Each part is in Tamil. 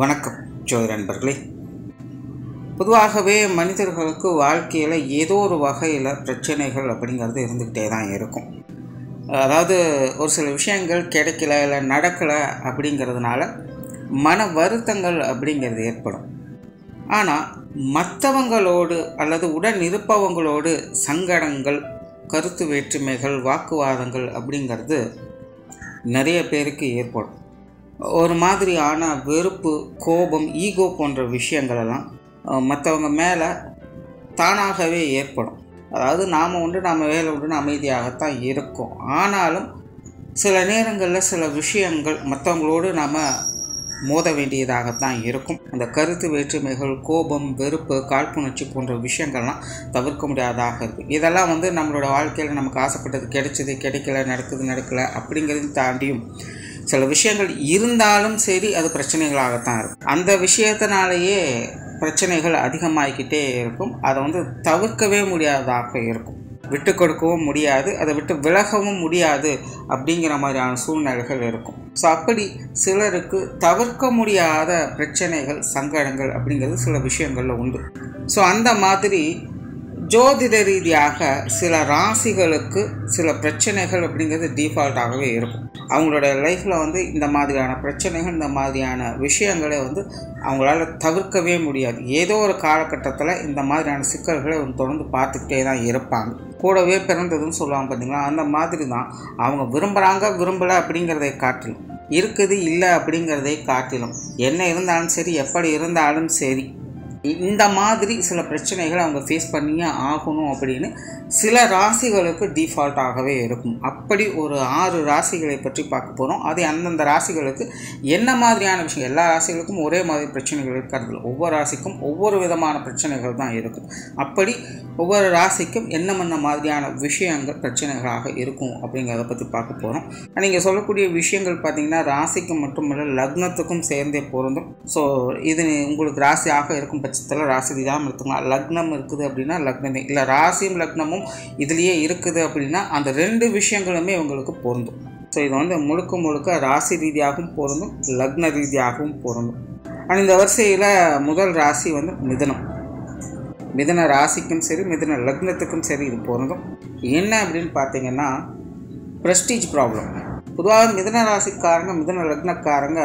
வணக்கம் ஜோதி நண்பர்களே. பொதுவாகவே மனிதர்களுக்கு வாழ்க்கையில் ஏதோ ஒரு வகையில் பிரச்சனைகள் அப்படிங்கிறது இருந்துக்கிட்டே தான் இருக்கும். அதாவது ஒரு சில விஷயங்கள் கிடைக்கல இல்லை நடக்கலை அப்படிங்கிறதுனால மன வருத்தங்கள் அப்படிங்கிறது ஏற்படும். ஆனால் மற்றவங்களோடு அல்லது உடன் இருப்பவங்களோடு சங்கடங்கள், கருத்து வேற்றுமைகள், வாக்குவாதங்கள் அப்படிங்கிறது நிறைய பேருக்கு ஏற்படும். ஒரு மாதிரியான வெறுப்பு, கோபம், ஈகோ போன்ற விஷயங்களெல்லாம் மற்றவங்க மேலே தானாகவே ஏற்படும். அதாவது நாம் உண்டு, நம்ம வேலை உண்டுன்னு அமைதியாகத்தான் இருக்கும். ஆனாலும் சில நேரங்களில் சில விஷயங்கள் மற்றவங்களோடு நாம் மோத வேண்டியதாகத்தான் இருக்கும். அந்த கருத்து வேற்றுமைகள், கோபம், வெறுப்பு, காழ்ப்புணர்ச்சி போன்ற விஷயங்கள்லாம் தவிர்க்க முடியாததாக இருக்குது. இதெல்லாம் நம்மளோட வாழ்க்கையில் நமக்கு ஆசைப்பட்டது கிடைச்சது, கிடைக்கல, நடக்கலை அப்படிங்கிறதையும் தாண்டியும் சில விஷயங்கள் இருந்தாலும் சரி அது பிரச்சனைகளாகத்தான் இருக்கும். அந்த விஷயத்தினாலேயே பிரச்சனைகள் அதிகமாகிக்கிட்டே இருக்கும். அதை தவிர்க்கவே முடியாததாக இருக்கும். விட்டு கொடுக்கவும் முடியாது, அதை விட்டு விலகவும் முடியாது அப்படிங்கிற மாதிரியான சூழ்நிலைகள் இருக்கும். ஸோ அப்படி சிலருக்கு தவிர்க்க முடியாத பிரச்சனைகள், சங்கடங்கள் அப்படிங்கிறது சில விஷயங்களில் உண்டு. ஸோ அந்த மாதிரி ஜோதிட ரீதியாக சில ராசிகளுக்கு சில பிரச்சனைகள் அப்படிங்கிறது டிஃபால்ட்டாகவே இருக்கும். அவங்களோட லைஃப்பில் இந்த மாதிரியான பிரச்சனைகள், இந்த மாதிரியான விஷயங்களை அவங்களால தவிர்க்கவே முடியாது. ஏதோ ஒரு காலகட்டத்தில் இந்த மாதிரியான சிக்கல்களை தொடர்ந்து பார்த்துக்கிட்டே தான் இருப்பாங்க. கூடவே பிறந்ததுன்னு சொல்லுவாங்க பார்த்தீங்களா, அந்த மாதிரி தான் அவங்க விரும்புகிறாங்க, விரும்பலை அப்படிங்கிறதை காட்டிலும், இருக்குது இல்லை அப்படிங்கிறதை காட்டிலும், என்ன இருந்தாலும் சரி, எப்படி இருந்தாலும் சரி, இந்த மாதிரி சில பிரச்சனைகளை அவங்க ஃபேஸ் பண்ணியே ஆகணும் அப்படின்னு சில ராசிகளுக்கு டிஃபால்ட்டாகவே இருக்கும். அப்படி ஒரு 6 ராசிகளை பற்றி பார்க்க போகிறோம். அது அந்தந்த ராசிகளுக்கு என்ன மாதிரியான விஷயம், எல்லா ராசிகளுக்கும் ஒரே மாதிரி பிரச்சனைகள் இருக்கிறது, ஒவ்வொரு ராசிக்கும் ஒவ்வொரு விதமான பிரச்சனைகள் தான் இருக்கும். அப்படி ஒவ்வொரு ராசிக்கும் என்ன மாதிரியான விஷயங்கள் பிரச்சனைகளாக இருக்கும் அப்படிங்கிறத பற்றி பார்க்க போகிறோம். நீங்கள் சொல்லக்கூடிய விஷயங்கள் பார்த்திங்கன்னா ராசிக்கு மட்டுமல்ல, லக்னத்துக்கும் சேர்ந்தே பொருந்தும். ஸோ இது உங்களுக்கு ராசியாக இருக்கும் பட்சத்தில் ராசி தான் எடுத்துக்கலாம். லக்னம் இருக்குது அப்படின்னா லக்னமே, இல்லை ராசியும் லக்னமும் இதுலேயே இருக்குது அப்படின்னா அந்த 2 விஷயங்களுமே உங்களுக்கு பொருந்தும். ஸோ இது முழுக்க முழுக்க ராசி ரீதியாகவும் பொருந்தும், லக்ன ரீதியாகவும் பொருந்தும். ஆனால் இந்த வரிசையில் முதல் ராசி மிதுனம். மிதுன ராசிக்கும் சரி, மிதுன லக்னத்துக்கும் சரி இது பொருந்தும். என்ன அப்படின்னு பார்த்தீங்கன்னா ப்ரெஸ்டீஜ் ப்ராப்ளம். பொதுவாக மிதுன ராசிக்காரங்க, மிதுன லக்னக்காரங்க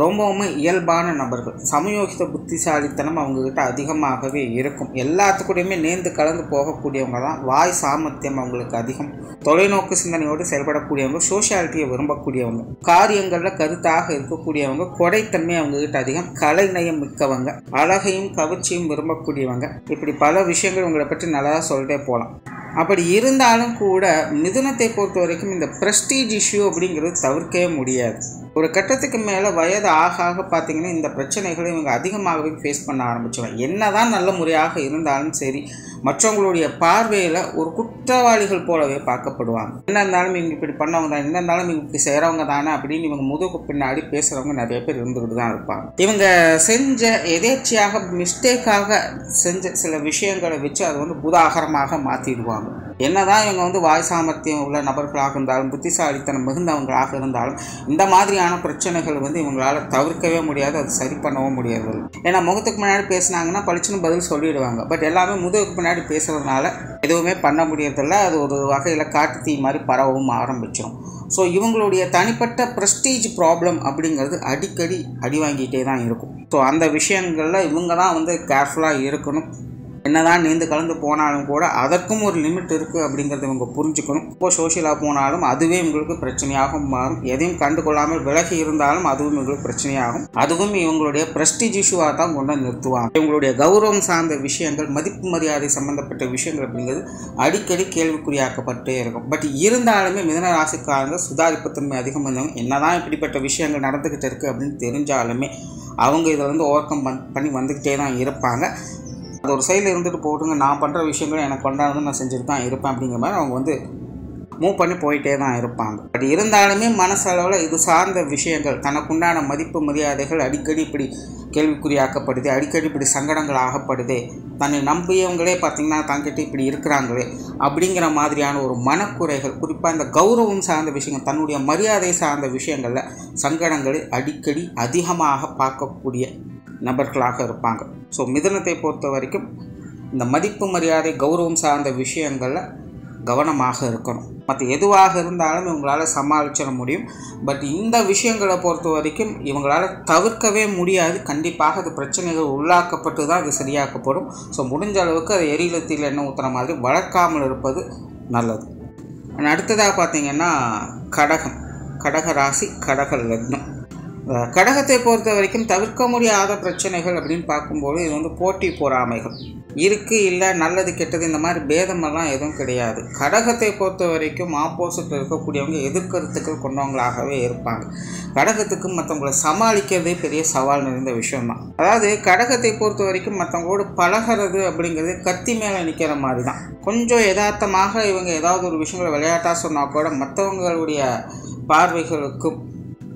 ரொம்பவுமே இயல்பான நபர்கள். சமயோகித புத்திசாலித்தனம் அவங்கக்கிட்ட அதிகமாகவே இருக்கும். எல்லாத்துக்கூடையுமே நேர்ந்து கலந்து போகக்கூடியவங்க தான். வாய் சாமர்த்தியம் அவங்களுக்கு அதிகம். தொலைநோக்கு சிந்தனையோடு செயல்படக்கூடியவங்க, சோஷியாலிட்டியை விரும்பக்கூடியவங்க, காரியங்களில் கருத்தாக இருக்கக்கூடியவங்க, கொடைத்தன்மை அவங்கக்கிட்ட அதிகம், கலைநயம் மிக்கவங்க, அழகையும் கவர்ச்சியும் விரும்பக்கூடியவங்க. இப்படி பல விஷயங்கள் உங்களை பற்றி நல்லா சொல்லிட்டே போகலாம். அப்படி இருந்தாலும் கூட மிதுனத்தை பொறுத்த வரைக்கும் இந்த ப்ரெஸ்டீஜ் இஷ்யூ அப்படிங்கிறது தவிர்க்கவே முடியாது. ஒரு கட்டத்துக்கு மேலே வயது ஆக பார்த்தீங்கன்னா இந்த பிரச்சனைகளை இவங்க அதிகமாகவே ஃபேஸ் பண்ண ஆரம்பிச்சுவாங்க. என்ன தான் நல்ல முறையாக இருந்தாலும் சரி, மற்றவங்களுடைய பார்வையில் ஒரு குற்றவாளிகள் போலவே பார்க்கப்படுவாங்க. என்ன இருந்தாலும் இவங்க இப்படி பண்ணவங்க தான், என்ன இருந்தாலும் இவங்க இப்படி செய்கிறவங்க தானே அப்படின்னு இவங்க முதுகு பின்னாடி பேசுகிறவங்க நிறைய பேர் இருந்துக்கிட்டு தான் இருப்பாங்க. இவங்க செஞ்ச எதேச்சியாக, மிஸ்டேக்காக செஞ்ச சில விஷயங்களை வச்சு அதை பூதாகரமாக மாற்றிடுவாங்க. என்னதான் இவங்க வாய் சாமர்த்தியம் உள்ள நபர்களாக இருந்தாலும், புத்திசாலித்தனம் மிகுந்தவங்களாக இருந்தாலும், இந்த மாதிரியான பிரச்சனைகள் இவங்களால தவிர்க்கவே முடியாது, அது சரி பண்ணவும் முடியாது. ஏன்னா முகத்துக்கு முன்னாடி பேசினாங்கன்னா பளிச்சுன்னு பதில் சொல்லிடுவாங்க. பட் எல்லாமே முதுகுக்கு பின்னாடி பேசுறதுனால எதுவுமே பண்ண முடியறதில்ல. அது ஒரு வகையில் காட்டு தீ மாதிரி பரவவும் ஆரம்பிச்சிடும். ஸோ இவங்களுடைய தனிப்பட்ட ப்ரெஸ்டீஜ் ப்ராப்ளம் அப்படிங்கிறது அடிக்கடி அடி வாங்கிட்டே தான் இருக்கும். ஸோ அந்த விஷயங்களில் இவங்க தான் கேர்ஃபுல்லாக இருக்கணும். என்னதான் நீந்து கலந்து போனாலும் கூட அதற்கும் ஒரு லிமிட் இருக்குது அப்படிங்கிறத இவங்க புரிஞ்சுக்கணும். இப்போ சோஷியலாக போனாலும் அதுவே இவங்களுக்கு பிரச்சனையாகவும் மாறும். எதையும் கண்டுகொள்ளாமல் விலகி இருந்தாலும் அதுவும் இவங்களுக்கு பிரச்சனையாகும். அதுவும் இவங்களுடைய ப்ரெஸ்டீஜ் இஷ்யூவாக தான் கொண்டு நிறுத்துவாங்க. இவங்களுடைய கௌரவம் சார்ந்த விஷயங்கள், மதிப்பு மரியாதை சம்பந்தப்பட்ட விஷயங்கள் அப்படிங்கிறது அடிக்கடி கேள்விக்குறியாக்கப்பட்டே இருக்கும். பட் இருந்தாலுமே மிதுன ராசிக்காரங்க சுதாரிப்புத்தன்மை அதிகம் வந்தவங்க. என்னதான் இப்படிப்பட்ட விஷயங்கள் நடந்துக்கிட்டு இருக்குது அப்படின்னு தெரிஞ்சாலுமே அவங்க இதை ஓவர் கம் பண்ணி வந்துக்கிட்டே தான் இருப்பாங்க. அது ஒரு சைடில் இருந்துட்டு போட்டுங்க, நான் பண்ணுற விஷயங்கள் எனக்கு கொண்டாடுறது நான் செஞ்சுட்டு தான் இருப்பேன் அப்படிங்கிற மாதிரி அவங்க மூவ் பண்ணி போயிட்டே தான் இருப்பாங்க. பட் இருந்தாலுமே மனசளவில் இது சார்ந்த விஷயங்கள், தனக்குண்டான மதிப்பு மரியாதைகள் அடிக்கடி இப்படி கேள்விக்குறியாக்கப்படுது, அடிக்கடி இப்படி சங்கடங்கள் ஆகப்படுது, தன்னை நம்பியவங்களே பார்த்திங்கன்னா தங்கிட்ட இப்படி இருக்கிறாங்களே அப்படிங்கிற மாதிரியான ஒரு மனக்குறைகள், குறிப்பாக இந்த கௌரவம் சார்ந்த விஷயங்கள், தன்னுடைய மரியாதை சார்ந்த விஷயங்களில் சங்கடங்களை அடிக்கடி அதிகமாக பார்க்கக்கூடிய நபர்களாக இருப்பாங்க. ஸோ மிதுனத்தை பொறுத்த வரைக்கும் இந்த மதிப்பு மரியாதை கௌரவம் சார்ந்த விஷயங்களில் கவனமாக இருக்கணும். மற்ற எதுவாக இருந்தாலும் இவங்களால் சமாளிச்சிட முடியும். பட் இந்த விஷயங்களை பொறுத்த வரைக்கும் இவங்களால் தவிர்க்கவே முடியாது. கண்டிப்பாக அது பிரச்சனைகள் உள்ளாக்கப்பட்டு தான் அது சரியாக்கப்படும். ஸோ முடிஞ்ச அளவுக்கு அதை எரியிலத்தில் எண்ணெய் ஊற்றுற மாதிரி வளர்க்காமல் இருப்பது நல்லது. அடுத்ததாக பார்த்திங்கன்னா கடக ராசி, கடக லக்னம். கடகத்தை பொறுத்த வரைக்கும் தவிர்க்க முடியாத பிரச்சனைகள் அப்படின்னு பார்க்கும்போது இது வந்து போட்டி பொறாமைகள் இருக்குது. இல்லை நல்லது கெட்டது இந்த மாதிரி பேதமெல்லாம் எதுவும் கிடையாது. கடகத்தை பொறுத்த வரைக்கும் ஆப்போசிட்டில் இருக்கக்கூடியவங்க எதிர்கருத்துக்கள் கொண்டவங்களாகவே இருப்பாங்க. கடகத்துக்கு மற்றவங்களை சமாளிக்கிறதே பெரிய சவால் நிறைந்த விஷயம்தான். அதாவது கடகத்தை பொறுத்த வரைக்கும் மற்றவங்களோடு பழகிறது அப்படிங்கிறது கத்தி மேலே நிற்கிற மாதிரி தான். கொஞ்சம் யதார்த்தமாக இவங்க ஏதாவது ஒரு விஷயங்களை விளையாட்டாக சொன்னால் கூட மற்றவங்களுடைய பார்வைகளுக்கும்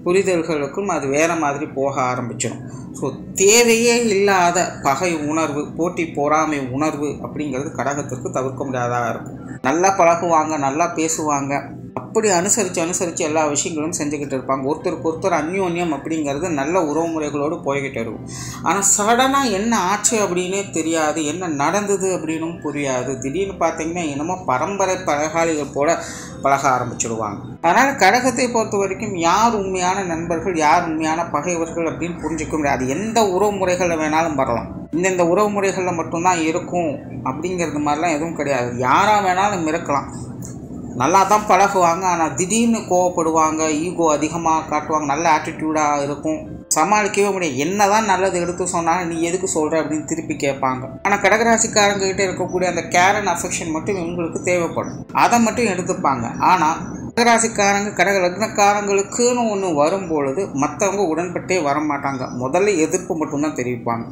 புரிதல்களுக்கும் அது வேறு மாதிரி போக ஆரம்பிச்சிடும். ஸோ தேவையே இல்லாத பகை உணர்வு, போட்டி பொறாமை உணர்வு அப்படிங்கிறது கடகத்திற்கு தவிர்க்க முடியாததாக இருக்கும். நல்லா பழகுவாங்க, நல்லா பேசுவாங்க, அப்படி அனுசரித்து எல்லா விஷயங்களும் செஞ்சுக்கிட்டு இருப்பாங்க. ஒருத்தருக்கு ஒருத்தர் அந்யோன்யம் அப்படிங்கிறது நல்ல உறவுமுறைகளோடு போய்கிட்டு இருக்கும். ஆனால் சடனாக என்ன ஆச்சு அப்படின்னே தெரியாது, என்ன நடந்தது அப்படின்னும் புரியாது. திடீர்னு பார்த்திங்கன்னா என்னமோ பரம்பரை பழகாளிகள் போல பழக ஆரம்பிச்சிடுவாங்க. அதனால் கடகத்தை பொறுத்த வரைக்கும் யார் உண்மையான நண்பர்கள், யார் உண்மையான பகைவர்கள் அப்படின்னு புரிஞ்சிக்க முடியாது. எந்த உறவுமுறைகளில் வேணாலும் வரலாம், இந்தந்த உறவுமுறைகளில் மட்டும்தான் இருக்கும் அப்படிங்கிறது மாதிரிலாம் எதுவும் கிடையாது. யாராக வேணாலும் இருக்கலாம், நல்லா தான் பழகுவாங்க, ஆனால் திடீர்னு கோவப்படுவாங்க, ஈகோ அதிகமாக காட்டுவாங்க, நல்ல ஆட்டிடியூடாக இருக்கும், சமாளிக்கவே முடியும். என்ன தான் நல்லது எடுத்து சொன்னாலும் நீ எதுக்கு சொல்கிற அப்படின்னு திருப்பி கேட்பாங்க. ஆனால் கடகராசிக்காரங்கிட்ட இருக்கக்கூடிய அந்த கேர் அண்ட் அஃபெக்ஷன் மட்டும் இவங்களுக்கு தேவைப்படும், அதை மட்டும் எடுத்துப்பாங்க. ஆனால் கடகராசிக்காரங்க கடக லக்னக்காரங்களுக்குன்னு ஒன்று வரும்பொழுது மற்றவங்க உடன்பட்டே வரமாட்டாங்க. முதல்ல எதிர்ப்பு மட்டும்தான் தெரிவிப்பாங்க.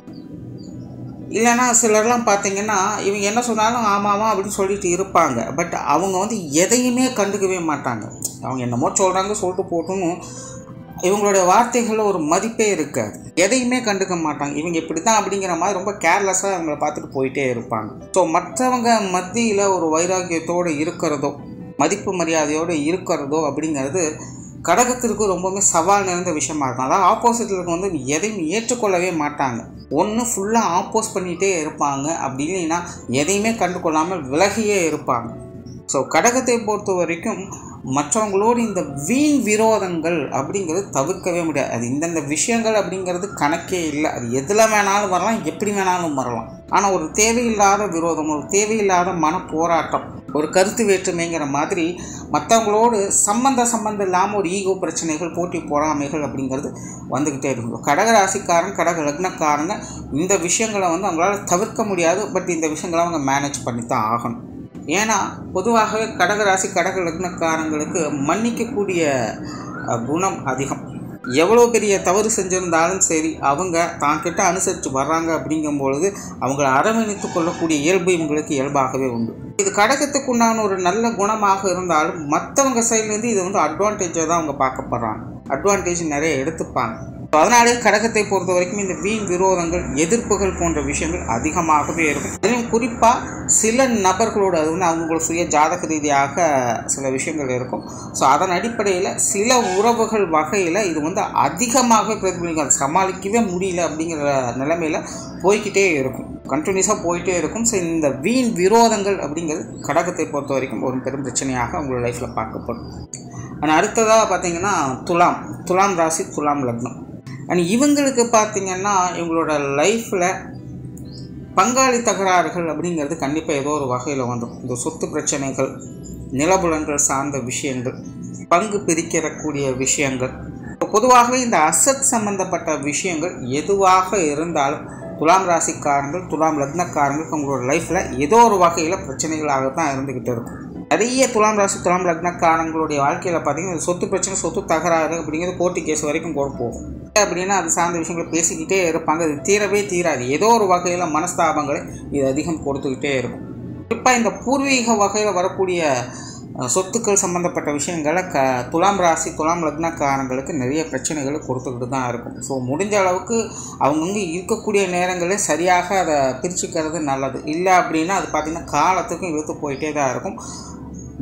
இல்லைன்னா சிலர்லாம் பார்த்திங்கன்னா இவங்க என்ன சொன்னாலும் ஆமாவா அப்படின்னு சொல்லிட்டு இருப்பாங்க. பட் அவங்க வந்து எதையுமே கண்டுக்கவே மாட்டாங்க. அவங்க என்னமோ சொல்லிட்டு போட்டுன்னு இவங்களுடைய வார்த்தைகளில் ஒரு மதிப்பே இருக்காது. எதையுமே கண்டுக்க மாட்டாங்க. இவங்க இப்படி தான் அப்படிங்கிற மாதிரி ரொம்ப கேர்லெஸ்ஸாக அவங்கள பார்த்துட்டு போயிட்டே இருப்பாங்க. ஸோ மற்றவங்க மத்தியில் ஒரு வைராக்கியத்தோடு இருக்கிறதோ, மதிப்பு மரியாதையோடு இருக்கிறதோ அப்படிங்கிறது கடகத்திற்கு ரொம்பவுமே சவால் நிறைந்த விஷயமா இருக்கும். அதாவது ஆப்போசிட்டில் வந்து எதையும் ஏற்றுக்கொள்ளவே மாட்டாங்க. ஒன்று ஃபுல்லாக ஆப்போஸ் பண்ணிகிட்டே இருப்பாங்க, அப்படி இல்லைன்னா எதையுமே கண்டுகொள்ளாமல் விலகியே இருப்பாங்க. ஸோ கடகத்தை பொறுத்த வரைக்கும் மற்றவங்களோடு இந்த வீண் விரோதங்கள் அப்படிங்கிறது தவிர்க்கவே முடியாது. அது இந்தந்த விஷயங்கள் அப்படிங்கிறது கணக்கே இல்லை. அது எதில் வேணாலும் வரலாம், எப்படி வேணாலும் வரலாம். ஆனால் ஒரு தேவையில்லாத விரோதம், ஒரு தேவையில்லாத மன போராட்டம், ஒரு கருத்து வேற்றுமைங்கிற மாதிரி மற்றவங்களோடு சம்பந்தம் இல்லாமல் ஒரு ஈகோ பிரச்சனைகள், போட்டி பொறாமைகள் அப்படிங்கிறது வந்துக்கிட்டே இருக்கும். கடகராசிக்காரன் கடக லக்னக்காரங்க இந்த விஷயங்களை வந்து அவங்களால தவிர்க்க முடியாது. பட் இந்த விஷயங்களை அவங்க மேனேஜ் பண்ணி தான் ஆகணும். ஏன்னா பொதுவாகவே கடகராசி கடக லக்னக்காரங்களுக்கு மன்னிக்கக்கூடிய குணம் அதிகம். எவ்வளோ பெரிய தவறு செஞ்சுருந்தாலும் சரி, அவங்க தான்கிட்ட அனுசரித்து வர்றாங்க அப்படிங்கும்பொழுது அவங்கள அரவணைத்து கொள்ளக்கூடிய இயல்பு இவங்களுக்கு இயல்பாகவே உண்டு. இது கடகத்துக்கு உண்டான ஒரு நல்ல குணமாக இருந்தாலும் மற்றவங்க சைட்லேருந்து இது வந்து அட்வான்டேஜாக தான் அவங்க பார்க்கப்படுறாங்க. அட்வான்டேஜ் நிறைய எடுத்துப்பாங்க. அதனாலே கடகத்தை பொறுத்த வரைக்கும் இந்த வீண் விரோதங்கள், எதிர்ப்புகள் போன்ற விஷயங்கள் அதிகமாகவே இருக்கும். அதிலும் குறிப்பாக சில நபர்களோடு, அது வந்து அவங்களோட சுய ஜாதக ரீதியாக சில விஷயங்கள் இருக்கும். ஸோ அதன் அடிப்படையில் சில உறவுகள் வகையில் இது வந்து அதிகமாகவே பிரதிபலிக்கும். சமாளிக்கவே முடியல அப்படிங்கிற நிலைமையில் போய்கிட்டே இருக்கும், கண்டினியூஸாக போயிட்டே இருக்கும். ஸோ இந்த வீண் விரோதங்கள் அப்படிங்கிறது கடகத்தை பொறுத்த வரைக்கும் ஒரு பெரும் பிரச்சனையாக உங்களோட லைஃப்பில் பார்க்கப்படும். ஆனால் அடுத்ததாக பார்த்திங்கன்னா துலாம் ராசி, துலாம் லக்னம். அண்ட் இவங்களுக்கு பார்த்திங்கன்னா இவங்களோட லைஃப்பில் பங்காளி தகராறுகள் அப்படிங்கிறது கண்டிப்பாக ஏதோ ஒரு வகையில் வந்துடும். இந்த சொத்து பிரச்சனைகள், நிலபுலன்கள் சார்ந்த விஷயங்கள், பங்கு பிரிக்கிறக்கூடிய விஷயங்கள், பொதுவாகவே இந்த அசட் சம்பந்தப்பட்ட விஷயங்கள் எதுவாக இருந்தாலும் துலாம் ராசிக்காரங்கள், துலாம் லக்னக்காரங்களுக்கு உங்களோட லைஃப்பில் ஏதோ ஒரு வகையில் பிரச்சனைகளாகத்தான் இருந்துக்கிட்டு இருக்கும். நிறைய துலாம் ராசி துலாம் லக்னக்காரங்களுடைய வாழ்க்கையில் பார்த்திங்கன்னா சொத்து பிரச்சனை, சொத்து தகராறு அப்படிங்கிறது கோர்ட்டு கேஸ் வரைக்கும் கூட போகும். அப்படின்னா அது சார்ந்த விஷயங்களை பேசிக்கிட்டே இருப்பாங்க. அது தீரவே தீராது. ஏதோ ஒரு வகையில் மனஸ்தாபங்களை இது அதிகம் கொடுத்துக்கிட்டே இருக்கும். குறிப்பாக இந்த பூர்வீக வகையில் வரக்கூடிய சொத்துக்கள் சம்மந்தப்பட்ட விஷயங்களை துலாம் ராசி துலாம் லக்னக்காரங்களுக்கு நிறைய பிரச்சனைகளை கொடுத்துக்கிட்டு தான் இருக்கும். ஸோ முடிஞ்ச அளவுக்கு அவங்கவுங்க இருக்கக்கூடிய நேரங்களே சரியாக அதை பிரிச்சுக்கிறது நல்லது. இல்லை அப்படின்னா அது பார்த்திங்கன்னா காலத்துக்கும் இழுத்து போயிட்டே தான் இருக்கும்.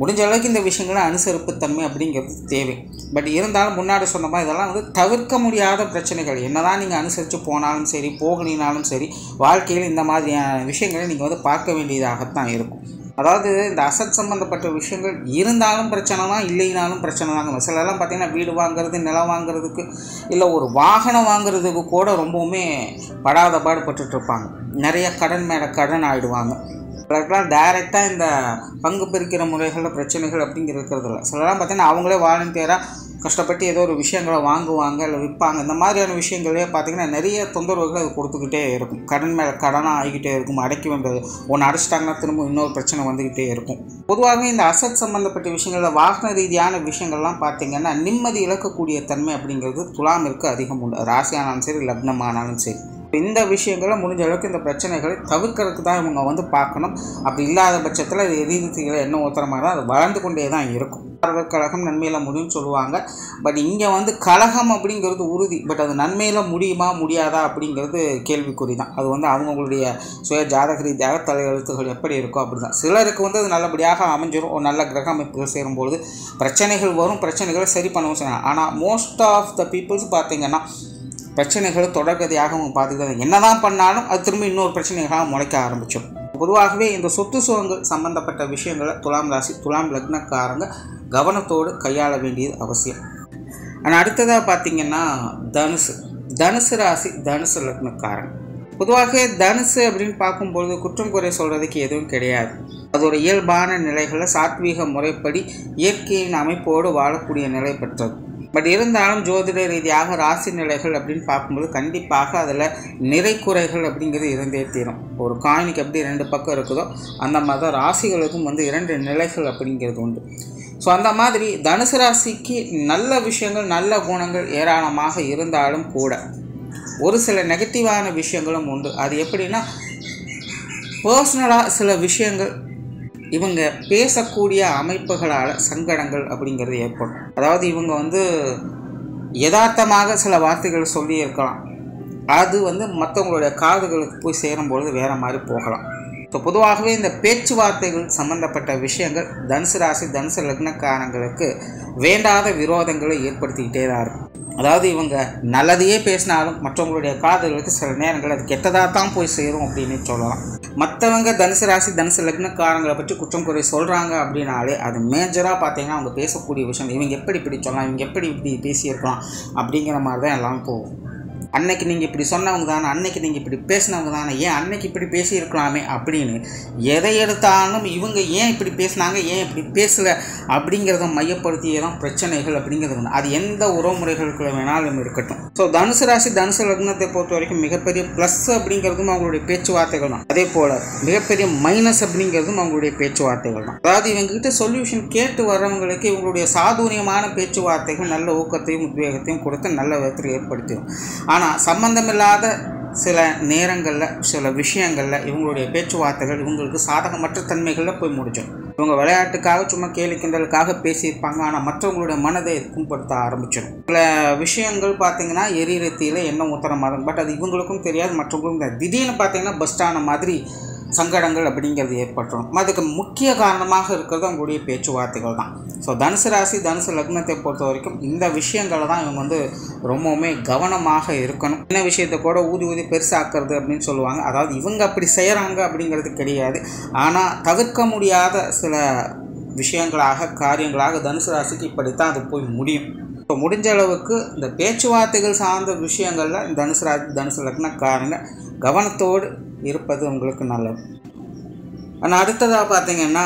முடிஞ்ச அளவுக்கு இந்த விஷயங்களை அனுசரிப்புத்தன்மை அப்படிங்கிறது தேவை. பட் இருந்தாலும் முன்னாடி சொன்ன மாதிரி இதெல்லாம் தவிர்க்க முடியாத பிரச்சனைகள். என்ன தான் நீங்கள் அனுசரித்து போனாலும் சரி, போகலினாலும் சரி, வாழ்க்கையில் இந்த மாதிரியான விஷயங்களை நீங்கள் பார்க்க வேண்டியதாகத்தான் இருக்கும். அதாவது இந்த அசட் சம்மந்தப்பட்ட விஷயங்கள் இருந்தாலும் பிரச்சனை தான், இல்லைனாலும் பிரச்சனை தாங்க. சிலர்லாம் பார்த்திங்கன்னா வீடு வாங்குறது, நிலம் வாங்குறதுக்கு, இல்லை ஒரு வாகனம் வாங்குறதுக்கு கூட ரொம்பவுமே படாத பாடுபட்டுருப்பாங்க. நிறைய கடன் மேலே கடன் ஆகிடுவாங்க. சிலருக்குலாம் டைரெக்டாக இந்த பங்கு பிரிக்கிற முறைகளில் பிரச்சனைகள் அப்படிங்கிறது இருக்கிறதில்ல. சிலர்லாம் பார்த்திங்கன்னா அவங்களே வாலண்டியராக கஷ்டப்பட்டு ஏதோ ஒரு விஷயங்களை வாங்குவாங்க, இல்லை விற்பாங்க. இந்த மாதிரியான விஷயங்களே பார்த்திங்கன்னா நிறைய தொந்தரவுகளை அது கொடுத்துக்கிட்டே இருக்கும். கடன் மேலே கடனாக ஆகிக்கிட்டே இருக்கும். அடைக்க வேண்டியது ஒன்று அடைச்சிட்டாங்கன்னா திரும்ப இன்னொரு பிரச்சனை வந்துக்கிட்டே இருக்கும். பொதுவாகவே இந்த அசட் சம்மந்தப்பட்ட விஷயங்களில் வாகன ரீதியான விஷயங்கள்லாம் பார்த்திங்கன்னா நிம்மதி இழக்கக்கூடிய தன்மை அப்படிங்கிறது துலாமிற்கு அதிகம் உண்டு. ராசியானாலும் சரி, லக்னமானாலும் சரி. இந்த விஷயங்களை முடிஞ்ச அளவுக்கு இந்த பிரச்சனைகளை தவிர்க்கிறதுக்கு தான் இவங்க பார்க்கணும். அப்படி இல்லாத பட்சத்தில் அது எதிர்த்திகளை என்ன உத்தரமாக தான் அது வளர்ந்து கொண்டே தான் இருக்கும். கழகம் நன்மையில் முடியும்னு சொல்லுவாங்க. பட் இங்கே கழகம் அப்படிங்கிறது உறுதி. பட் அது நன்மையில் முடியுமா முடியாதா அப்படிங்கிறது கேள்விக்குறி தான். அது அவங்களுடைய சுய ஜாதக ரீதியாக தலையெழுத்துகள் எப்படி இருக்கோ அப்படி தான். சிலருக்கு அது நல்லபடியாக அமைஞ்சிடும். ஒரு நல்ல கிரக அமைப்புகள் சேரும்பொழுது பிரச்சனைகள் வரும், பிரச்சனைகளை சரி பண்ணவும் செய்யலாம். ஆனால் மோஸ்ட் ஆஃப் த பீப்புள்ஸ் பார்த்திங்கன்னா பிரச்சனைகளை தொடர்கதையாக அவங்க பார்த்துக்கிட்டு என்ன தான் பண்ணாலும் அது திரும்ப இன்னொரு பிரச்சனைகளாக முளைக்க ஆரம்பிச்சிடும். பொதுவாகவே இந்த சொத்து சுகங்கள் சம்பந்தப்பட்ட விஷயங்களை துலாம் ராசி துலாம் லக்னக்காரங்க கவனத்தோடு கையாள வேண்டியது அவசியம். ஆனால் அடுத்ததாக பார்த்திங்கன்னா தனுசு ராசி தனுசு லக்னக்காரங்க. பொதுவாக தனுசு அப்படின்னு பார்க்கும்பொழுது குற்றம் குறை சொல்கிறதுக்கு எதுவும் கிடையாது. அதோட இயல்பான நிலைகளில் சாத்வீக முறைப்படி இயற்கையின் அமைப்போடு வாழக்கூடிய நிலை பெற்றது. பட் இருந்தாலும் ஜோதிட ரீதியாக ராசி நிலைகள் அப்படின்னு பார்க்கும்போது கண்டிப்பாக அதில் நிறை குறைகள் அப்படிங்கிறது இருந்தே தீரும். ஒரு காயினுக்கு எப்படி 2 பக்கம் இருக்குதோ அந்த மாதிரி தான் ராசிகளுக்கும் 2 நிலைகள் அப்படிங்கிறது உண்டு. ஸோ அந்த மாதிரி தனுசு ராசிக்கு நல்ல விஷயங்கள், நல்ல குணங்கள் ஏராளமாக இருந்தாலும் கூட ஒரு சில நெகட்டிவான விஷயங்களும் உண்டு. அது எப்படின்னா பர்சனலாக சில விஷயங்கள் இவங்க பேசக்கூடிய அமைப்புகளால் சங்கடங்கள் அப்படிங்கிறது ஏற்படும். அதாவது இவங்க யதார்த்தமாக சில வார்த்தைகள் சொல்லியிருக்கலாம். அது மற்றவங்களுடைய காதுகளுக்கு போய் சேரும்பொழுது வேறு மாதிரி போகலாம். ஸோ பொதுவாகவே இந்த பேச்சுவார்த்தைகள் சம்மந்தப்பட்ட விஷயங்கள் தனுசு ராசி தனுசு லக்னக்காரங்களுக்கு வேண்டாத விரோதங்களை ஏற்படுத்திக்கிட்டே தான் இருக்கும். அதாவது இவங்க நல்லதையே பேசினாலும் மற்றவங்களுடைய காதுகளுக்கு சில நேரங்கள் அது கெட்டதாக தான் போய் சேரும் அப்படின்னு சொல்லலாம். மற்றவங்க தனுசு ராசி தனுசு லக்னக்காரங்களை பற்றி குற்றம் குறை சொல்கிறாங்க அப்படின்னாலே அது மேஜராக பார்த்தீங்கன்னா அவங்க பேசக்கூடிய விஷயம் இவங்க எப்படி இப்படி சொல்லலாம், இவங்க எப்படி இப்படி பேசியிருக்கலாம் அப்படிங்கிற மாதிரி தான் எல்லாம் போகும். அன்னைக்கு நீங்கள் இப்படி சொன்னவங்க தானே, அன்னைக்கு நீங்கள் இப்படி பேசினவங்க தானே, ஏன் அன்னைக்கு இப்படி பேசியிருக்கலாமே அப்படின்னு எதை எடுத்தாலும் இவங்க ஏன் இப்படி பேசினாங்க, ஏன் இப்படி பேசலை அப்படிங்கிறத மையப்படுத்தியே தான் பிரச்சனைகள் அப்படிங்கிறது ஒன்று. அது எந்த உறவுமுறைகளுக்குள்ள வேணாலும் இருக்கட்டும். ஸோ தனுசு ராசி தனுசு லக்னத்தை பொறுத்த வரைக்கும் மிகப்பெரிய ப்ளஸ் அப்படிங்கிறதும் அவங்களுடைய பேச்சுவார்த்தைகள் தான். அதே போல் மிகப்பெரிய மைனஸ் அப்படிங்கிறதும் அவங்களுடைய பேச்சுவார்த்தைகள் தான். அதாவது இவங்ககிட்ட சொல்யூஷன் கேட்டு வர்றவங்களுக்கு இவங்களுடைய சாதுரியமான பேச்சுவார்த்தைகள் நல்ல ஊக்கத்தையும் உத்வேகத்தையும் கொடுத்து நல்ல விதத்தில் ஏற்படுத்திடும். ஆனால் சம்பந்தமில்லாத சில நேரங்களில் சில விஷயங்களில் இவங்களுடைய பேச்சுவார்த்தைகள் இவங்களுக்கு சாதகமற்ற தன்மைகளில் போய் முடிச்சிடும். இவங்க விளையாட்டுக்காக சும்மா கேலி கிண்டலுக்காக பேசியிருப்பாங்க, ஆனால் மற்றவங்களுடைய மனதை புண்படுத்த ஆரம்பிச்சிடும். சில விஷயங்கள் பார்த்திங்கன்னா எரிரத்தியில் என்ன ஊத்துற மாதிரி, பட் அது இவங்களுக்கும் தெரியாது, மற்றவங்களுக்கும் திடீர்னு பார்த்திங்கன்னா பஸ்டான மாதிரி சங்கடங்கள் அப்படிங்கிறது ஏற்பட்டுரும். அதுக்கு முக்கிய காரணமாக இருக்கிறது அவங்களுடைய பேச்சுவார்த்தைகள் தான். ஸோ தனுசு ராசி தனுசு லக்னத்தை பொறுத்த வரைக்கும் இந்த விஷயங்களை தான் இவங்க ரொம்பவுமே கவனமாக இருக்கணும். என்ன விஷயத்தை கூட ஊதி பெருசாக்குறது அப்படின்னு சொல்லுவாங்க. அதாவது இவங்க அப்படி செய்கிறாங்க அப்படிங்கிறது கிடையாது, ஆனால் தவிர்க்க முடியாத சில விஷயங்களாக காரியங்களாக தனுசு ராசிக்கு இப்படித்தான் அது போய் முடியும். ஸோ முடிஞ்ச அளவுக்கு இந்த பேச்சுவார்த்தைகள் சார்ந்த விஷயங்களில் தனுசு ராசி தனுசு லக்னக்காரங்க கவனத்தோடு இருப்பது உங்களுக்கு நல்லது. ஆனால் அடுத்ததாக பார்த்திங்கன்னா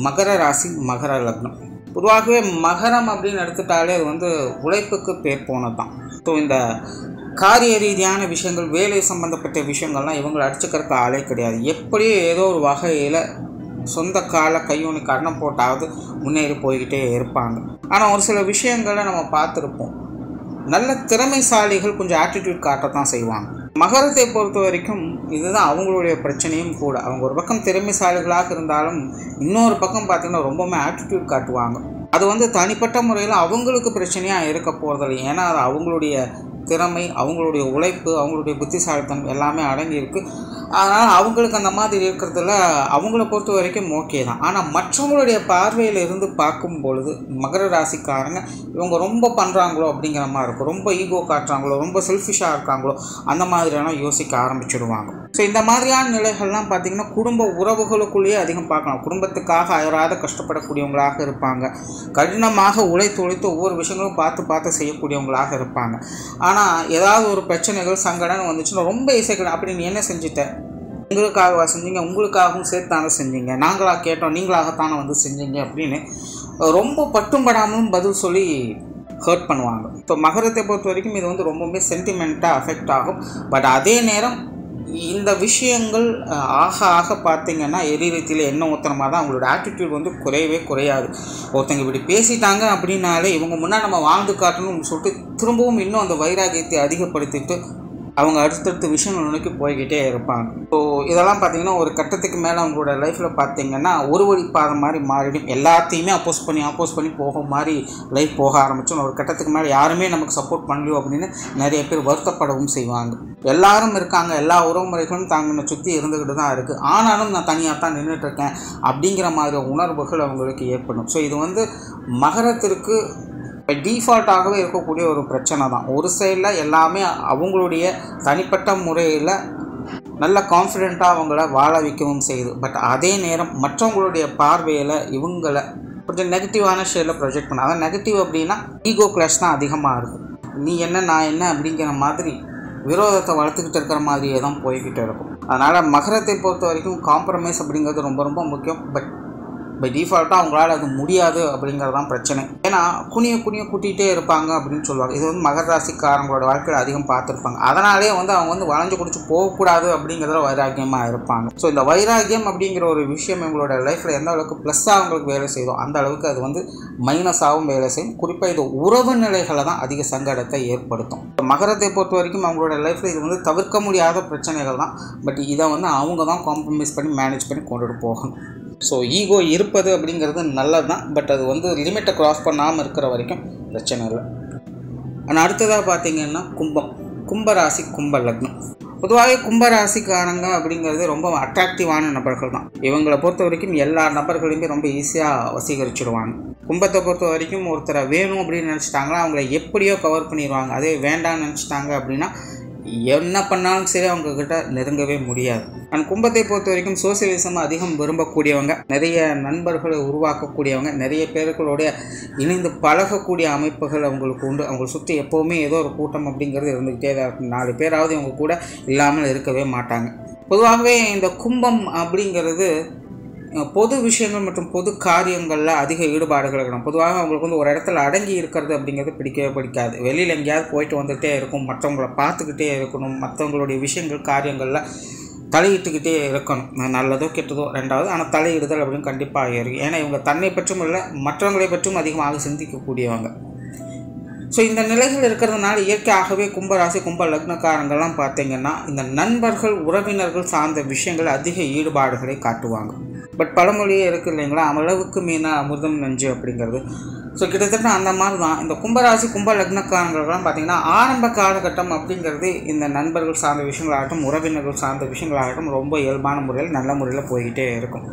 மகர ராசி மகர லக்னம். பொதுவாகவே மகரம் அப்படின்னு எடுத்துட்டாலே அது உழைப்புக்கு பேர் போனது தான். ஸோ இந்த காரிய ரீதியான விஷயங்கள் வேலை சம்பந்தப்பட்ட விஷயங்கள்லாம் இவங்களை அடிச்சுக்கிறதுக்கு ஆளே கிடையாது. எப்படியும் ஏதோ ஒரு வகையில் சொந்த கால கையூனி கரணம் போட்டாவது முன்னேறி போய்கிட்டே இருப்பாங்க. ஆனால் ஒரு சில விஷயங்களை நம்ம பார்த்துருப்போம், நல்ல திறமைசாலிகள் கொஞ்சம் ஆட்டிடியூட் காட்டத்தான் செய்வாங்க. மகரத்தை பொறுத்த வரைக்கும் இதுதான் அவங்களுடைய பிரச்சனையும் கூட. அவங்க ஒரு பக்கம் திறமைசாலிகளாக இருந்தாலும் இன்னொரு பக்கம் பார்த்திங்கன்னா ரொம்பவுமே ஆட்டிடியூட் காட்டுவாங்க. அது தனிப்பட்ட முறையில் அவங்களுக்கு பிரச்சனையாக இருக்க போகிறதில்லை. ஏன்னா அது அவங்களுடைய திறமை, அவங்களுடைய உழைப்பு, அவங்களுடைய புத்திசாலித்தனம் எல்லாமே அடங்கியிருக்கு. அதனால் அவங்களுக்கு அந்த மாதிரி இருக்கிறதுல அவங்கள பொறுத்த வரைக்கும் ஓகே தான். ஆனால் மற்றவங்களுடைய பார்வையில் இருந்து பார்க்கும் பொழுது மகர ராசிக்காரங்க இவங்க ரொம்ப பண்ணுறாங்களோ அப்படிங்கிற மாதிரி இருக்கும். ரொம்ப ஈகோ காட்டுறாங்களோ, ரொம்ப செல்ஃபிஷாக இருக்காங்களோ, அந்த மாதிரியெல்லாம் யோசிக்க ஆரம்பிச்சிடுவாங்க. ஸோ இந்த மாதிரியான நிலைகள்லாம் பார்த்திங்கன்னா குடும்ப உறவுகளுக்குள்ளேயே அதிகம் பார்க்கலாம். குடும்பத்துக்காக அயராத கஷ்டப்படக்கூடியவங்களாக இருப்பாங்க. கடினமாக உழைத்து ஒவ்வொரு விஷயங்களும் பார்த்து செய்யக்கூடியவங்களாக இருப்பாங்க. ஆனால் ஏதாவது ஒரு பிரச்சனைகள் சங்கடம் வந்துச்சுன்னா ரொம்ப இசைக்கணும். அப்படி நீ என்ன செஞ்சுட்ட, உங்களுக்காகவா செஞ்சீங்க, உங்களுக்காகவும் சேர்த்தானே செஞ்சீங்க, நாங்களாக கேட்டோம், நீங்களாகத்தானே செஞ்சீங்க அப்படின்னு ரொம்ப பட்டும்படாமலும் பதில் சொல்லி ஹர்ட் பண்ணுவாங்க. ஸோ மகரத்தை பொறுத்த வரைக்கும் இது ரொம்பவே சென்டிமெண்ட்டாக அஃபெக்ட் ஆகும். பட் அதே நேரம் இந்த விஷயங்கள் ஆக பார்த்திங்கன்னா எரிரீதியில் என்ன ஊற்றுறமா தான் அவங்களோட ஆட்டிடியூட் குறையவே குறையாது. ஒருத்தங்க இப்படி பேசிட்டாங்க அப்படின்னாலே இவங்க முன்னாடி நம்ம வாழ்ந்து காட்டணும்னு சொல்லிட்டு திரும்பவும் இன்னும் அந்த வைராகியத்தை அதிகப்படுத்திட்டு அவங்க அடுத்தடுத்த விஷயங்கள் நோக்கி போய்கிட்டே இருப்பாங்க. ஸோ இதெல்லாம் பார்த்திங்கன்னா ஒரு கட்டத்துக்கு மேலே அவங்களோட லைஃப்பில் பார்த்திங்கன்னா ஒரு வழி பாதை மாதிரி மாறிடும். எல்லாத்தையுமே அப்போஸ் பண்ணி போக மாதிரி லைஃப் போக ஆரம்பிச்சோம். ஒரு கட்டத்துக்கு மேலே யாருமே நமக்கு சப்போர்ட் பண்ணலையோ அப்படின்னு நிறைய பேர் வருத்தப்படவும் செய்வாங்க. எல்லாரும் இருக்காங்க, எல்லா உறவு முறைகளும் தாங்க சுற்றி இருந்துக்கிட்டு தான் இருக்குது, ஆனாலும் நான் தனியாக தான் நின்றுட்டுருக்கேன் அப்படிங்கிற மாதிரி உணர்வுகள் அவங்களுக்கு ஏற்படும். ஸோ இது மகரத்திற்கு டிஃபால்ட்டாகவே இருக்கக்கூடிய ஒரு பிரச்சனை தான். ஒரு சைடில் எல்லாமே அவங்களுடைய தனிப்பட்ட முறையில் நல்ல கான்ஃபிடெண்ட்டாக அவங்கள வாழ வைக்கவும் செய்யுது. பட் அதே நேரம் மற்றவங்களுடைய பார்வையில் இவங்களை கொஞ்சம் நெகட்டிவான ஷேடில் ப்ரொஜெக்ட் பண்ண. அதான் நெகட்டிவ் அப்படின்னா ஈகோ கிளாஷ் தான் அதிகமாக இருக்கும். நீ என்ன நான் என்ன அப்படிங்கிற மாதிரி விரோதத்தை வளர்த்துக்கிட்டு இருக்கிற மாதிரியே தான் போய்கிட்டு இருக்கும். அதனால் மகரத்தை பொறுத்த வரைக்கும் காம்ப்ரமைஸ் அப்படிங்கிறது ரொம்ப ரொம்ப முக்கியம். பட் பை டிஃபால்ட்டாக அவங்களால அது முடியாது அப்படிங்கிறது தான் பிரச்சனை. ஏன்னா குனிய கூட்டிகிட்டே இருப்பாங்க அப்படின்னு சொல்லுவாங்க. இது மகர ராசிக்காரங்களோட வாழ்க்கையில் அதிகம் பார்த்துருப்பாங்க. அதனாலே அவங்க வளைஞ்சு குடிச்சு போகக்கூடாது அப்படிங்கிறதுல வைராக்கியமாக இருப்பாங்க. ஸோ இந்த வைராக்கியம் அப்படிங்கிற ஒரு விஷயம் இவங்களோட லைஃப்பில் எந்த அளவுக்கு ப்ளஸ்ஸாக அவங்களுக்கு வேலை செய்யும் அந்த அளவுக்கு அது மைனஸாகவும் வேலை செய்யும். குறிப்பாக இது உறவு நிலைகளை தான் அதிக சங்கடத்தை ஏற்படுத்தும். மகரத்தை பொறுத்த வரைக்கும் அவங்களோட லைஃப்பில் இது தவிர்க்க முடியாத பிரச்சனைகள் தான். பட் இதை அவங்க தான் காம்ப்ரமைஸ் பண்ணி மேனேஜ் பண்ணி கொண்டுட்டு போகணும். ஸோ ஈகோ இருப்பது அப்படிங்கிறது நல்லது தான். பட் அது லிமிட்டை க்ராஸ் பண்ணாமல் இருக்கிற வரைக்கும் பிரச்சனை இல்லை. ஆனால் அடுத்ததாக பார்த்திங்கன்னா கும்பராசி கும்ப லக்னம். பொதுவாகவே கும்பராசிக்காரங்க அப்படிங்கிறது ரொம்ப அட்ராக்டிவான நபர்கள் தான். இவங்களை பொறுத்த வரைக்கும் எல்லா நபர்களையுமே ரொம்ப ஈஸியாக வசீகரிச்சுடுவாங்க. கும்பத்தை பொறுத்த வரைக்கும் ஒருத்தரை வேணும் அப்படின்னு நினச்சிட்டாங்களா அவங்கள எப்படியோ கவர் பண்ணிடுவாங்க. அதே வேண்டாம்னு நினச்சிட்டாங்க அப்படின்னா என்ன பண்ணாலும் சரி அவங்கக்கிட்ட நெருங்கவே முடியாது. அண்ட் கும்பத்தை பொறுத்த வரைக்கும் சோசியலிசம் அதிகம் விரும்பக்கூடியவங்க, நிறைய நண்பர்களை உருவாக்கக்கூடியவங்க, நிறைய பேர்களோடைய இணைந்து பழகக்கூடிய அமைப்புகள் அவங்களுக்கு உண்டு. அவங்களை சுற்றி எப்போவுமே ஏதோ ஒரு கூட்டம் அப்படிங்கிறது இருந்துக்கிட்டே தான் இருக்கும். 4 பேராவது இவங்க கூட இல்லாமல் இருக்கவே மாட்டாங்க. பொதுவாகவே இந்த கும்பம் அப்படிங்கிறது பொது விஷயங்கள் மற்றும் பொது காரியங்களில் அதிக ஈடுபாடுகள் இருக்கணும். பொதுவாக அவங்களுக்கு ஒரு இடத்துல அடங்கி இருக்கிறது அப்படிங்கிறது பிடிக்கவே பிடிக்காது. வெளியில் எங்கேயாவது போயிட்டு வந்துகிட்டே இருக்கும், மற்றவங்களை பார்த்துக்கிட்டே இருக்கணும், மற்றவங்களுடைய விஷயங்கள் காரியங்களில் தலையிட்டுக்கிட்டே இருக்கணும். நல்லதோ கெட்டதோ ரெண்டாவது, ஆனால் தலையிடுதல் அப்படின்னு கண்டிப்பாக இருக்கும். ஏன்னா இவங்க தன்னை பற்றும் இல்லை மற்றவங்களை பற்றும் அதிகமாக சிந்திக்கக்கூடியவங்க. ஸோ இந்த நிலைகள் இருக்கிறதுனால இயற்கையாகவே கும்பராசி கும்ப லக்னக்காரங்கள்லாம் பார்த்திங்கன்னா இந்த நண்பர்கள் உறவினர்கள் சார்ந்த விஷயங்கள் அதிக ஈடுபாடுகளை காட்டுவாங்க. பட் பழமொழியே இருக்குது இல்லைங்களா, அளவுக்கு மீனா அமிர்தம் நஞ்சு அப்படிங்கிறது. ஸோ கிட்டத்தட்ட அந்த மாதிரி தான் இந்த கும்பராசி கும்ப லக்னக்காரங்கள்லாம் பார்த்திங்கன்னா ஆரம்ப காலகட்டம் அப்படிங்கிறது இந்த நண்பர்கள் சார்ந்த விஷயங்களாகட்டும் உறவினர்கள் சார்ந்த விஷயங்களாகட்டும் ரொம்ப இயல்பான முறையில் நல்ல முறையில் போய்கிட்டே இருக்கும்.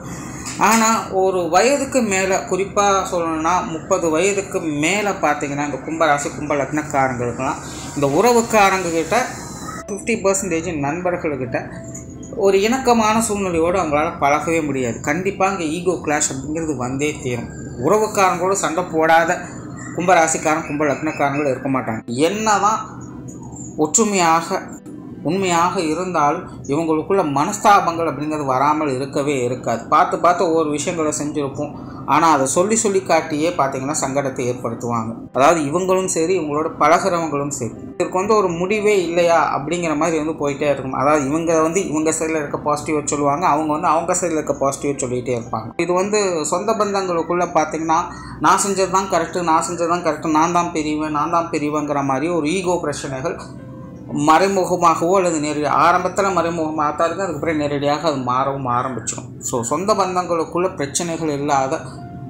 ஆனால் ஒரு வயதுக்கு மேலே, குறிப்பாக சொல்லணும்னா 30 வயதுக்கு மேலே பார்த்திங்கன்னா இந்த கும்பராசி கும்ப லக்னக்காரங்களுக்கெல்லாம் இந்த உறவுக்காரங்கக்கிட்ட 50% நண்பர்கள்கிட்ட ஒரு இணக்கமான சூழ்நிலையோடு அவங்களால பழகவே முடியாது. கண்டிப்பாக இங்கே ஈகோ கிளாஷ் அப்படிங்கிறது வந்தே தீரும். உறவுக்காரங்களோடு சண்டை போடாத கும்பராசிக்காரன் கும்ப லக்னக்காரங்கள் இருக்க மாட்டாங்க. என்ன தான் ஒற்றுமையாக உண்மையாக இருந்தாலும் இவங்களுக்குள்ள மனஸ்தாபங்கள் அப்படிங்கிறது வராமல் இருக்கவே இருக்காது. பார்த்து ஒவ்வொரு விஷயங்களை செஞ்சுருப்போம், ஆனால் அதை சொல்லி காட்டியே பார்த்திங்கன்னா சங்கடத்தை ஏற்படுத்துவாங்க. அதாவது இவங்களும் சரி இவங்களோட பழகிறவங்களும் சரி இதுக்கு ஒரு முடிவே இல்லையா அப்படிங்கிற மாதிரி போயிட்டே இருக்கும். அதாவது இவங்க சைடில் இருக்க பாசிட்டிவை சொல்லுவாங்க, அவங்க அவங்க சைடில் இருக்க பாசிட்டிவை சொல்லிகிட்டே இருப்பாங்க. இது சொந்த பந்தங்களுக்குள்ளே பார்த்திங்கன்னா நான் செஞ்சது தான் கரெக்டு, நான் தான் பெரியவங்கிற மாதிரி ஒரு ஈகோ பிரச்சனைகள் மறைமுகமாகவோ அல்லது நேரடி ஆரம்பத்தில் மறைமுகமாக தான் இருக்குது, அதுக்கப்புறம் நேரடியாக அது மாறவும் ஆரம்பிச்சிடும். ஸோ சொந்த பந்தங்களுக்குள்ள பிரச்சனைகள் இல்லாத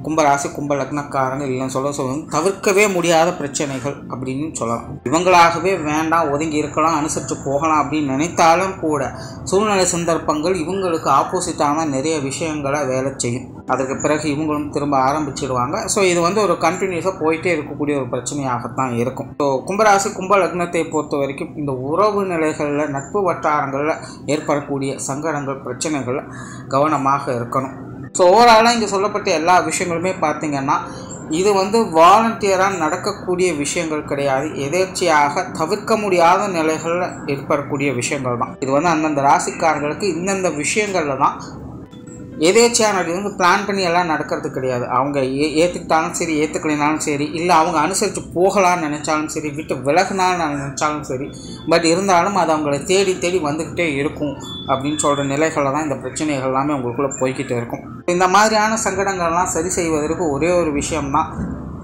கும்பராசி கும்ப லக்னக்காரங்க இல்லைன்னு சொல்ல தவிர்க்கவே முடியாத பிரச்சனைகள் அப்படின்னு சொல்லலாம். இவங்களாகவே வேண்டாம், ஒதுங்கி இருக்கலாம், அனுசரித்து போகலாம் அப்படின்னு நினைத்தாலும் கூட சூழ்நிலை சந்தர்ப்பங்கள் இவங்களுக்கு ஆப்போசிட்டான நிறைய விஷயங்களை வேலை செய்யும். அதுக்கு பிறகு இவங்களும் திரும்ப ஆரம்பிச்சிடுவாங்க. ஸோ இது ஒரு கண்டினியூஸாக போயிட்டே இருக்கக்கூடிய ஒரு பிரச்சனையாகத்தான் இருக்கும். ஸோ கும்பராசி கும்ப லக்னத்தை பொறுத்த வரைக்கும் இந்த உறவு நிலைகளில் நட்பு வட்டாரங்களில் ஏற்படக்கூடிய சங்கடங்கள் பிரச்சனைகளில் கவனமாக இருக்கணும். ஸோ ஓவராலாக இங்கே சொல்லப்பட்ட எல்லா விஷயங்களுமே பார்த்திங்கன்னா இது வாலண்டியராக நடக்கக்கூடிய விஷயங்கள் கிடையாது, எதேர்ச்சியாக தவிர்க்க முடியாத நிலைகளில் ஏற்படக்கூடிய விஷயங்கள் தான். இது அந்தந்த ராசிக்காரர்களுக்கு இந்தந்த விஷயங்களில் தான் எதேச்சியாக பிளான் பண்ணி எல்லாம் நடக்கிறது கிடையாது. அவங்க ஏற்றுக்கிட்டாலும் சரி, ஏற்றுக்கலைனாலும் சரி, இல்லை அவங்க அனுசரித்து போகலான்னு நினச்சாலும் சரி, விட்டு விலகுனான்னு நினச்சாலும் சரி, பட் இருந்தாலும் அது அவங்கள தேடி தேடி வந்துக்கிட்டே இருக்கும் அப்படின்னு சொல்கிற நிலைகளில் தான் இந்த பிரச்சனைகள் எல்லாமே உங்களுக்குள்ளே போய்கிட்டே இருக்கும். இந்த மாதிரியான சங்கடங்கள்லாம் சரி செய்வதற்கு ஒரே ஒரு விஷயம்தான்,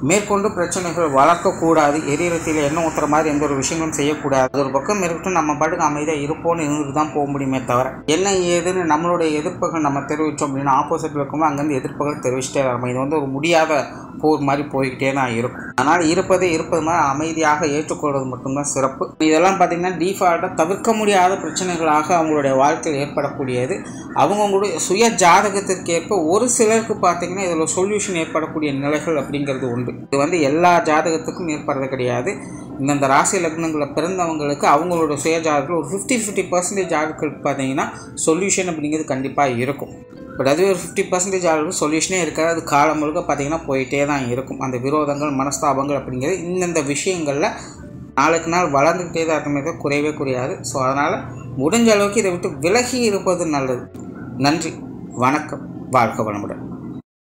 மேற்கொண்டு பிரச்சனைகள் வளர்க்கக்கூடாது, எரியத்தில் எண்ணெய் ஊற்றுற மாதிரி எந்த ஒரு விஷயங்களும் செய்யக்கூடாது. அது ஒரு பக்கம் இருக்கட்டும், நம்ம பாட்டுக்கு அமைதியாக இருப்போம்னு இருந்துட்டு தான் போக முடியுமே தவிர என்ன ஏதுன்னு நம்மளுடைய எதிர்ப்புகள் நம்ம தெரிவித்தோம் அப்படின்னா ஆப்போசிட்டில் இருக்கும்போது அங்கேருந்து எதிர்ப்புகள் தெரிவிச்சிட்டே வரணும். இது ஒரு முடியாத போர் மாதிரி போய்கிட்டே தான் இருக்கும். அதனால் இருப்பது மாதிரி அமைதியாக ஏற்றுக்கொள்வது மட்டும்தான் சிறப்பு. இதெல்லாம் பார்த்திங்கன்னா டிஃபால்ட்டாக தவிர்க்க முடியாத பிரச்சனைகளாக அவங்களுடைய வாழ்க்கையில் ஏற்படக்கூடியது. அவங்களுடைய சுய ஜாதகத்திற்கு ஏற்ப ஒரு சிலருக்கு பார்த்திங்கன்னா இதில் சொல்யூஷன் ஏற்படக்கூடிய நிலைகள் அப்படிங்கிறது உண்டு. இது எல்லா ஜாதகத்துக்கும் ஏற்படுறது கிடையாது. இந்த ராசி லக்னங்களில் பிறந்தவங்களுக்கு அவங்களோட சுய ஜாதகத்தில் ஒரு 50-50% ஆட்களுக்கு பார்த்தீங்கன்னா சொல்யூஷன் அப்படிங்கிறது கண்டிப்பாக இருக்கும். பட் அதுவே ஒரு 50% ஆளுக்கு சொல்யூஷனே இருக்காது. அது காலம் முழுக்க பார்த்திங்கன்னா போயிட்டே தான் இருக்கும். அந்த விரோதங்கள் மனஸ்தாபங்கள் அப்படிங்கிறது இந்தந்த விஷயங்களில் நாளுக்கு நாள் வளர்ந்துக்கிட்டே தான் இருக்குமே குறையவே குறையாது. ஸோ அதனால் முடிஞ்ச அளவுக்கு இதை விட்டு விலகி இருப்பது நல்லது. நன்றி, வணக்கம், வாழ்க வளமுடன்.